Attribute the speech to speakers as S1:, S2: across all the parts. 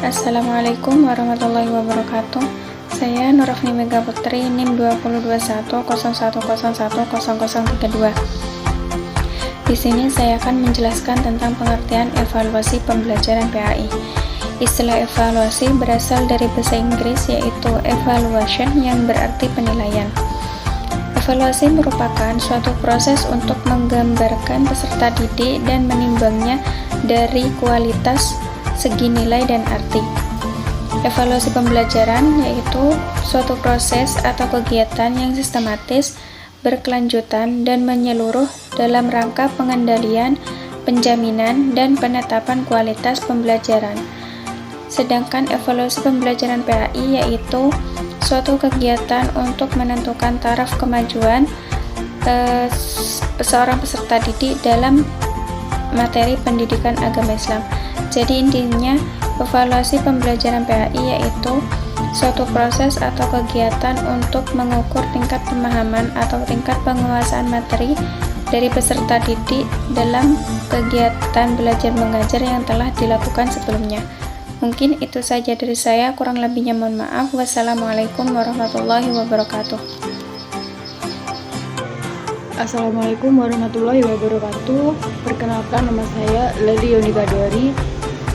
S1: Assalamualaikum warahmatullahi wabarakatuh. Saya Nurafni Mega Putri, NIM 202101010032. Di sini saya akan menjelaskan tentang pengertian evaluasi pembelajaran PAI. Istilah evaluasi berasal dari bahasa Inggris yaitu evaluation yang berarti penilaian. Evaluasi merupakan suatu proses untuk menggambarkan peserta didik dan menimbangnya dari kualitas, segi nilai dan arti. Evaluasi pembelajaran yaitu suatu proses atau kegiatan yang sistematis, berkelanjutan dan menyeluruh dalam rangka pengendalian, penjaminan dan penetapan kualitas pembelajaran. Sedangkan evaluasi pembelajaran PAI yaitu suatu kegiatan untuk menentukan taraf kemajuan seorang peserta didik dalam materi pendidikan agama Islam. Jadi intinya, evaluasi pembelajaran PAI yaitu suatu proses atau kegiatan untuk mengukur tingkat pemahaman atau tingkat penguasaan materi dari peserta didik dalam kegiatan belajar mengajar yang telah dilakukan sebelumnya. Mungkin itu saja dari saya, kurang lebihnya mohon maaf. Wassalamualaikum warahmatullahi wabarakatuh.
S2: Assalamualaikum warahmatullahi wabarakatuh. Perkenalkan, nama saya Leli Yonika Dori,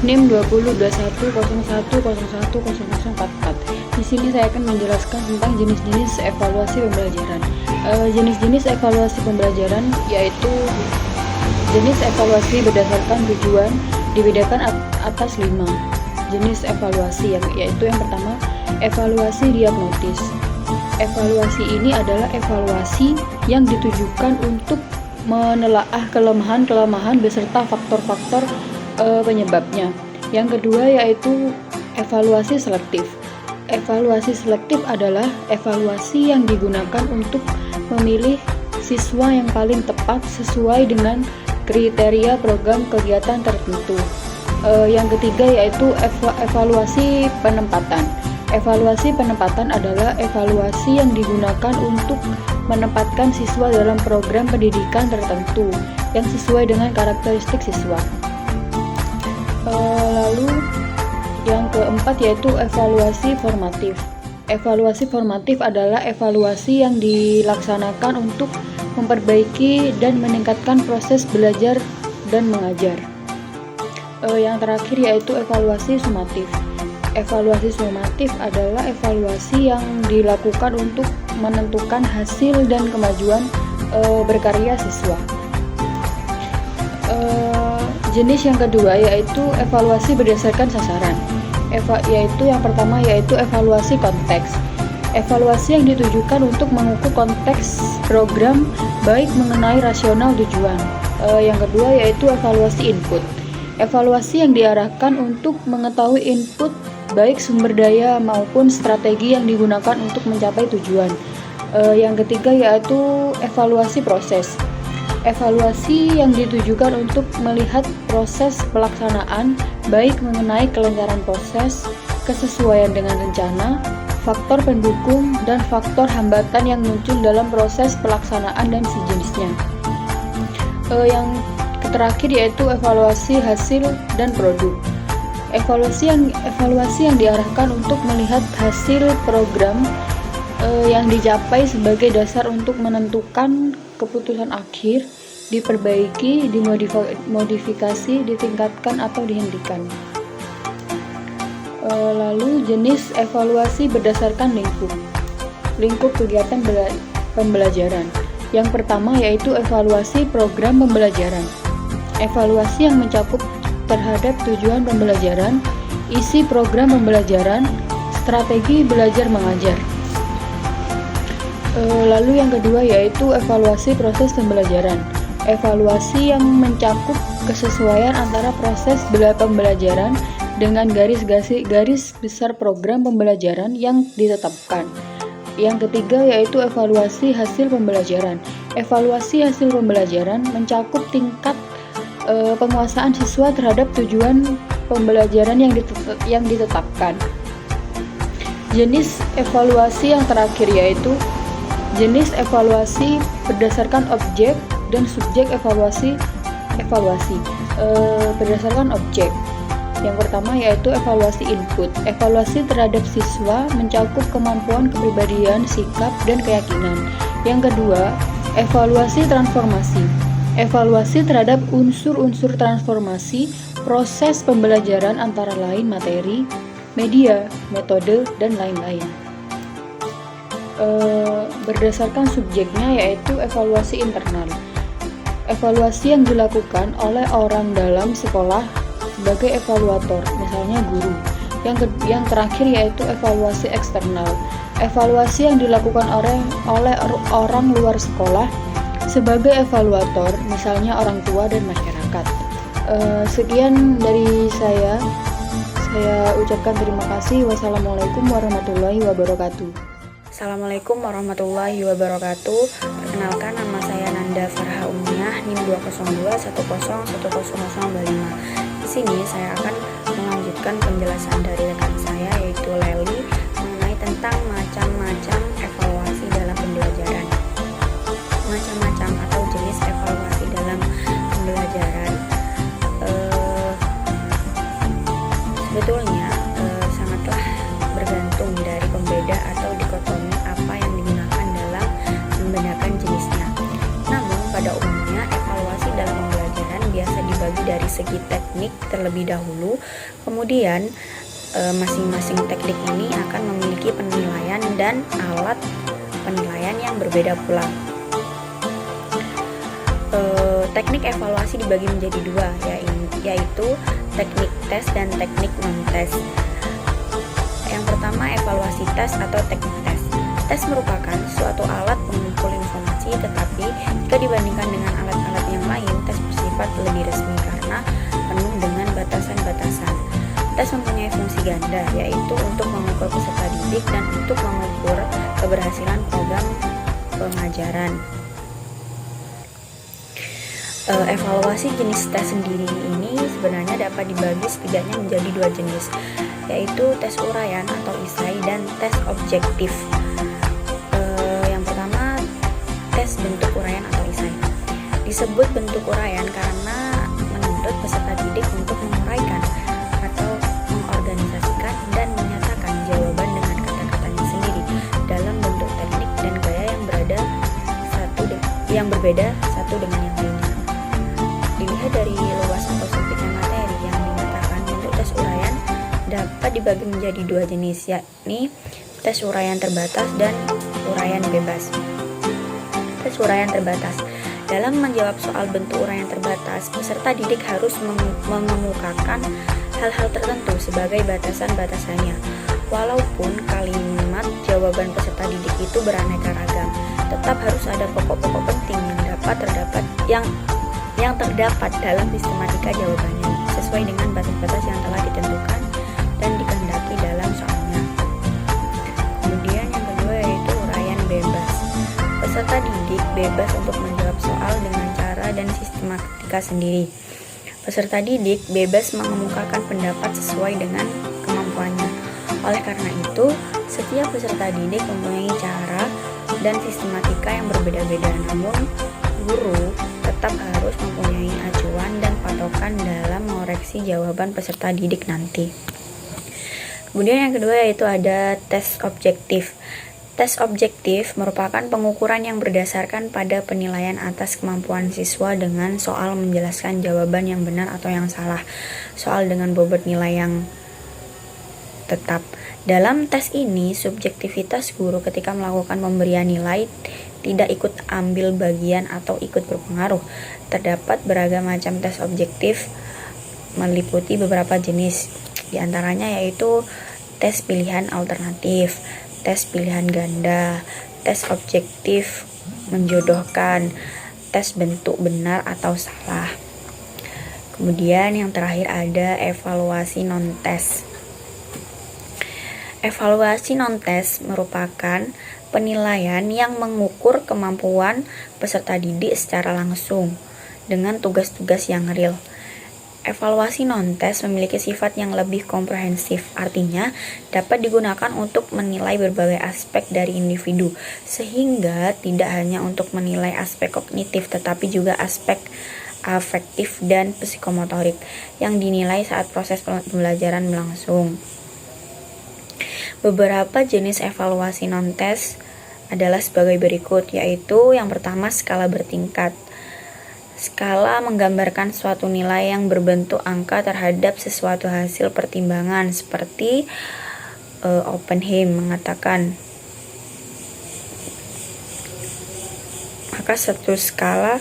S2: NIM 202101010044. Di sini saya akan menjelaskan tentang jenis-jenis evaluasi pembelajaran. Jenis-jenis evaluasi pembelajaran yaitu jenis evaluasi berdasarkan tujuan dibedakan atas 5 jenis evaluasi, yaitu yang pertama, evaluasi diagnotis. Evaluasi ini adalah evaluasi yang ditujukan untuk menelaah kelemahan-kelemahan beserta faktor-faktor penyebabnya. Yang kedua yaitu evaluasi selektif. Evaluasi selektif adalah evaluasi yang digunakan untuk memilih siswa yang paling tepat sesuai dengan kriteria program kegiatan tertentu. Yang ketiga yaitu evaluasi penempatan. Evaluasi penempatan adalah evaluasi yang digunakan untuk menempatkan siswa dalam program pendidikan tertentu yang sesuai dengan karakteristik siswa. Lalu yang keempat yaitu evaluasi formatif. Evaluasi formatif adalah evaluasi yang dilaksanakan untuk memperbaiki dan meningkatkan proses belajar dan mengajar. Yang terakhir yaitu evaluasi sumatif. Evaluasi sumatif adalah evaluasi yang dilakukan untuk menentukan hasil dan kemajuan berkarya siswa. Jenis yang kedua yaitu evaluasi berdasarkan sasaran. Yaitu yang pertama yaitu evaluasi konteks. Evaluasi yang ditujukan untuk mengukur konteks program baik mengenai rasional tujuan. Yang kedua yaitu evaluasi input. Evaluasi yang diarahkan untuk mengetahui input baik sumber daya maupun strategi yang digunakan untuk mencapai tujuan. Yang ketiga yaitu evaluasi proses. Evaluasi yang ditujukan untuk melihat proses pelaksanaan baik mengenai kelancaran proses, kesesuaian dengan rencana, faktor pendukung, dan faktor hambatan yang muncul dalam proses pelaksanaan dan sejenisnya. Yang terakhir yaitu evaluasi hasil dan produk. Evaluasi yang diarahkan untuk melihat hasil program yang dicapai sebagai dasar untuk menentukan keputusan akhir, diperbaiki, dimodifikasi, ditingkatkan atau dihentikan. Lalu jenis evaluasi berdasarkan lingkup kegiatan pembelajaran. Yang pertama yaitu evaluasi program pembelajaran. Evaluasi yang mencakup terhadap tujuan pembelajaran, isi program pembelajaran, strategi belajar mengajar. Lalu yang kedua yaitu evaluasi proses pembelajaran. Evaluasi yang mencakup kesesuaian antara proses pembelajaran dengan garis besar program pembelajaran yang ditetapkan. Yang ketiga yaitu evaluasi hasil pembelajaran. Evaluasi hasil pembelajaran mencakup tingkat penguasaan siswa terhadap tujuan pembelajaran yang ditetapkan. Jenis evaluasi yang terakhir yaitu jenis evaluasi berdasarkan objek dan subjek evaluasi berdasarkan objek. Yang pertama yaitu evaluasi input. Evaluasi terhadap siswa mencakup kemampuan kepribadian, sikap, dan keyakinan. Yang kedua, evaluasi transformasi. Evaluasi terhadap unsur-unsur transformasi proses pembelajaran antara lain materi, media, metode, dan lain-lain. Berdasarkan subjeknya yaitu evaluasi internal. Evaluasi yang dilakukan oleh orang dalam sekolah sebagai evaluator, misalnya guru. Yang terakhir yaitu evaluasi eksternal. Evaluasi yang dilakukan oleh orang luar sekolah sebagai evaluator, misalnya orang tua dan masyarakat. Sekian dari saya. Saya ucapkan terima kasih. Wassalamualaikum warahmatullahi wabarakatuh.
S1: Assalamualaikum warahmatullahi wabarakatuh. Perkenalkan, nama saya Nanda Farha Umniah, NIM 20210101025. Di sini saya akan melanjutkan penjelasan dari rekan saya yaitu Leli mengenai tentang macam-macam evaluasi dalam pembelajaran. Macam-macam atau jenis evaluasi dalam pembelajaran sebetulnya sangatlah bergantung dari pembeda atau dikotomi apa yang digunakan dalam membedakan jenisnya. Namun pada umumnya evaluasi dalam pembelajaran biasa dibagi dari segi teknik terlebih dahulu, kemudian masing-masing teknik ini akan memiliki penilaian dan alat penilaian yang berbeda pula. Teknik evaluasi dibagi menjadi dua, yaitu teknik tes dan teknik non-tes. Yang pertama, evaluasi tes atau teknik tes. Tes merupakan suatu alat pengumpul informasi, tetapi jika dibandingkan dengan alat-alat yang lain, tes bersifat lebih resmi karena penuh dengan batasan-batasan. Tes mempunyai fungsi ganda, yaitu untuk mengukur peserta didik dan untuk mengukur keberhasilan program pengajaran. Evaluasi jenis tes sendiri ini sebenarnya dapat dibagi setidaknya menjadi dua jenis, yaitu tes uraian atau isai dan tes objektif. Yang pertama, tes bentuk uraian atau isai. Disebut bentuk uraian karena menuntut peserta didik untuk menguraikan atau mengorganisasikan dan menyatakan jawaban dengan kata-katanya sendiri dalam bentuk teknik dan gaya yang berbeda satu dengan yang lainnya. Dilihat dari luas atau sempitnya materi yang dinyatakan, bentuk tes uraian dapat dibagi menjadi dua jenis, yakni tes uraian terbatas dan uraian bebas. Tes uraian terbatas. Dalam menjawab soal bentuk uraian terbatas, peserta didik harus mengemukakan hal-hal tertentu sebagai batasan-batasannya. Walaupun kalimat jawaban peserta didik itu beraneka ragam, tetap harus ada pokok-pokok penting yang terdapat dalam sistematika jawabannya sesuai dengan batas-batas yang telah ditentukan dan dikehendaki dalam soalnya. Kemudian yang kedua yaitu uraian bebas. Peserta didik bebas untuk menjawab soal dengan cara dan sistematika sendiri. Peserta didik bebas mengemukakan pendapat sesuai dengan kemampuannya. Oleh karena itu, setiap peserta didik mempunyai cara dan sistematika yang berbeda-beda, namun guru tetap harus mempunyai acuan dan patokan dalam mengoreksi jawaban peserta didik nanti. Kemudian yang kedua yaitu ada tes objektif. Tes objektif merupakan pengukuran yang berdasarkan pada penilaian atas kemampuan siswa dengan soal menjelaskan jawaban yang benar atau yang salah, soal dengan bobot nilai yang tetap. Dalam tes ini, subjektivitas guru ketika melakukan pemberian nilai tidak ikut ambil bagian atau ikut berpengaruh. Terdapat beragam macam tes objektif meliputi beberapa jenis, di antaranya yaitu tes pilihan alternatif, tes pilihan ganda, tes objektif menjodohkan, tes bentuk benar atau salah. Kemudian yang terakhir ada evaluasi non-tes. Evaluasi non-tes merupakan penilaian yang mengukur kemampuan peserta didik secara langsung dengan tugas-tugas yang real. Evaluasi non-tes memiliki sifat yang lebih komprehensif, artinya dapat digunakan untuk menilai berbagai aspek dari individu, sehingga tidak hanya untuk menilai aspek kognitif, tetapi juga aspek afektif, dan psikomotorik yang dinilai saat proses pembelajaran berlangsung. Beberapa jenis evaluasi non-tes adalah sebagai berikut, yaitu yang pertama skala bertingkat. Skala menggambarkan suatu nilai yang berbentuk angka terhadap sesuatu hasil pertimbangan, seperti Oppenheim mengatakan, maka satu skala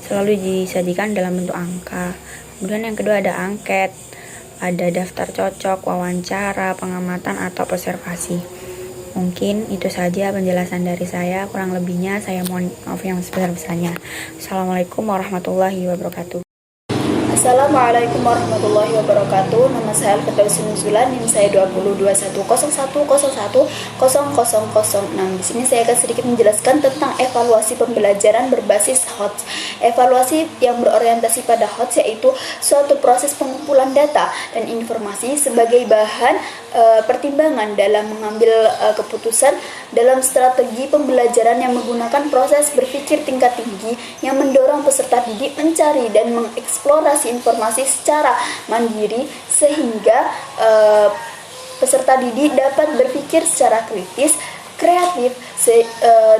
S1: selalu disajikan dalam bentuk angka. Kemudian yang kedua ada angket, ada daftar cocok, wawancara, pengamatan, atau observasi. Mungkin itu saja penjelasan dari saya, kurang lebihnya saya mohon maaf yang sebesar-besarnya. Assalamualaikum warahmatullahi wabarakatuh.
S3: Assalamualaikum warahmatullahi wabarakatuh. Nama saya Al-Firdaus Nuzulan, NIM saya 20210101000006. Di sini saya akan sedikit menjelaskan tentang evaluasi pembelajaran berbasis HOTS. Evaluasi yang berorientasi pada HOTS yaitu suatu proses pengumpulan data dan informasi sebagai bahan pertimbangan dalam mengambil keputusan dalam strategi pembelajaran yang menggunakan proses berpikir tingkat tinggi yang mendorong peserta didik mencari dan mengeksplorasi informasi secara mandiri sehingga peserta didik dapat berpikir secara kritis, kreatif,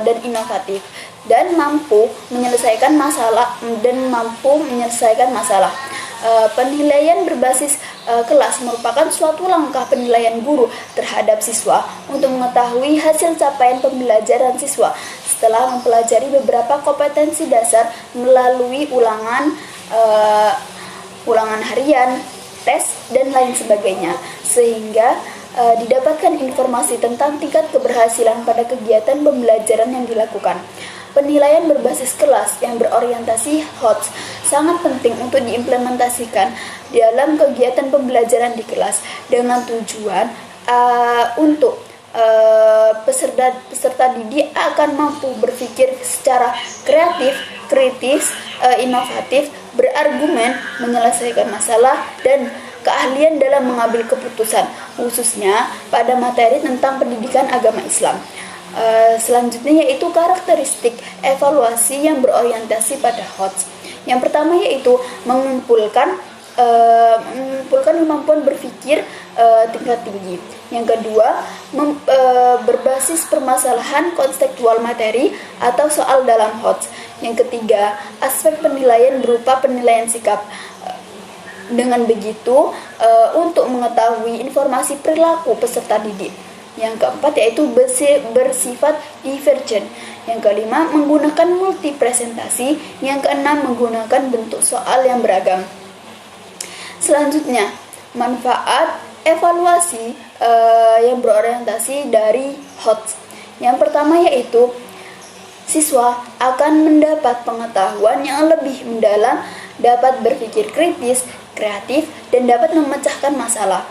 S3: dan inovatif dan mampu menyelesaikan masalah. Penilaian berbasis kelas merupakan suatu langkah penilaian guru terhadap siswa untuk mengetahui hasil capaian pembelajaran siswa setelah mempelajari beberapa kompetensi dasar melalui ulangan harian, tes, dan lain sebagainya, sehingga didapatkan informasi tentang tingkat keberhasilan pada kegiatan pembelajaran yang dilakukan. Penilaian berbasis kelas yang berorientasi HOTS sangat penting untuk diimplementasikan dalam kegiatan pembelajaran di kelas dengan tujuan untuk peserta didik akan mampu berpikir secara kreatif, kritis, inovatif, berargumen, menyelesaikan masalah, dan keahlian dalam mengambil keputusan, khususnya pada materi tentang pendidikan agama Islam. Selanjutnya yaitu karakteristik evaluasi yang berorientasi pada HOTS. Yang pertama yaitu mengumpulkan kemampuan berpikir tingkat tinggi. Yang kedua, berbasis permasalahan konseptual materi atau soal dalam HOTS. Yang ketiga, aspek penilaian berupa penilaian sikap. Dengan begitu, untuk mengetahui informasi perilaku peserta didik. Yang keempat yaitu bersifat divergen. Yang kelima, menggunakan multi presentasi. Yang keenam, menggunakan bentuk soal yang beragam. Selanjutnya, manfaat evaluasi yang berorientasi dari HOTS. Yang pertama yaitu siswa akan mendapat pengetahuan yang lebih mendalam, dapat berpikir kritis, kreatif, dan dapat memecahkan masalah.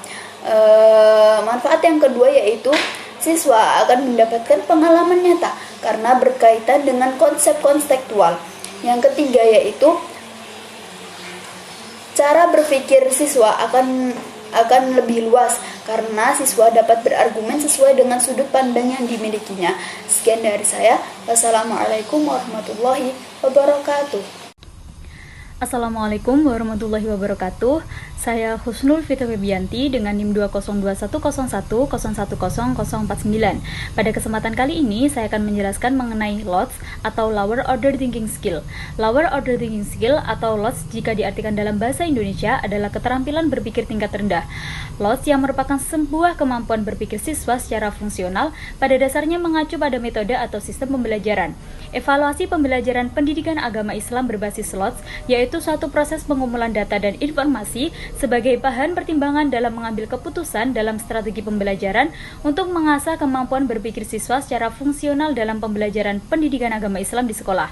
S3: Manfaat yang kedua yaitu siswa akan mendapatkan pengalaman nyata karena berkaitan dengan konsep konseptual. Yang ketiga yaitu cara berpikir siswa akan lebih luas karena siswa dapat berargumen sesuai dengan sudut pandang yang dimilikinya. Sekian dari saya. Wassalamualaikum warahmatullahi wabarakatuh.
S2: Assalamualaikum warahmatullahi wabarakatuh. Saya Husnul Fitri Febianti dengan NIM 2021010101049. Pada kesempatan kali ini saya akan menjelaskan mengenai LOTS atau Lower Order Thinking Skill. Lower Order Thinking Skill atau LOTS jika diartikan dalam bahasa Indonesia adalah keterampilan berpikir tingkat rendah. LOTS yang merupakan sebuah kemampuan berpikir siswa secara fungsional pada dasarnya mengacu pada metode atau sistem pembelajaran. Evaluasi pembelajaran pendidikan agama Islam berbasis LOTS yaitu suatu proses pengumpulan data dan informasi sebagai bahan pertimbangan dalam mengambil keputusan dalam strategi pembelajaran untuk mengasah kemampuan berpikir siswa secara fungsional dalam pembelajaran pendidikan agama Islam di sekolah.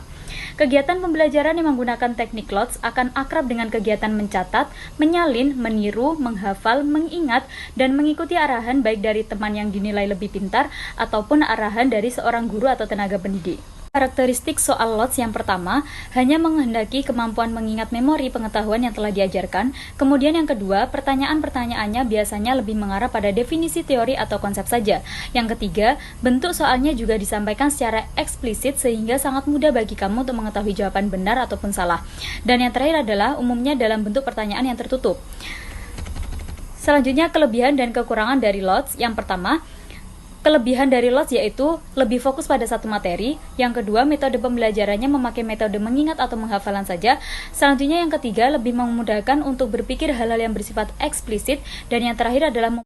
S2: Kegiatan pembelajaran yang menggunakan teknik LOTS akan akrab dengan kegiatan mencatat, menyalin, meniru, menghafal, mengingat, dan mengikuti arahan baik dari teman yang dinilai lebih pintar ataupun arahan dari seorang guru atau tenaga pendidik.
S4: Karakteristik soal LOTS yang pertama hanya menghendaki kemampuan mengingat memori pengetahuan yang telah diajarkan. Kemudian yang kedua, pertanyaan-pertanyaannya biasanya lebih mengarah pada definisi teori atau konsep saja. Yang ketiga, bentuk soalnya juga disampaikan secara eksplisit sehingga sangat mudah bagi kamu untuk mengetahui jawaban benar ataupun salah. Dan yang terakhir adalah umumnya dalam bentuk pertanyaan yang tertutup. Selanjutnya, kelebihan dan kekurangan dari LOTS. Yang pertama, kelebihan dari LOTS yaitu lebih fokus pada satu materi. Yang kedua, metode pembelajarannya memakai metode mengingat atau menghafalan saja. Selanjutnya yang ketiga, lebih memudahkan untuk berpikir hal-hal yang bersifat eksplisit. Dan yang terakhir adalah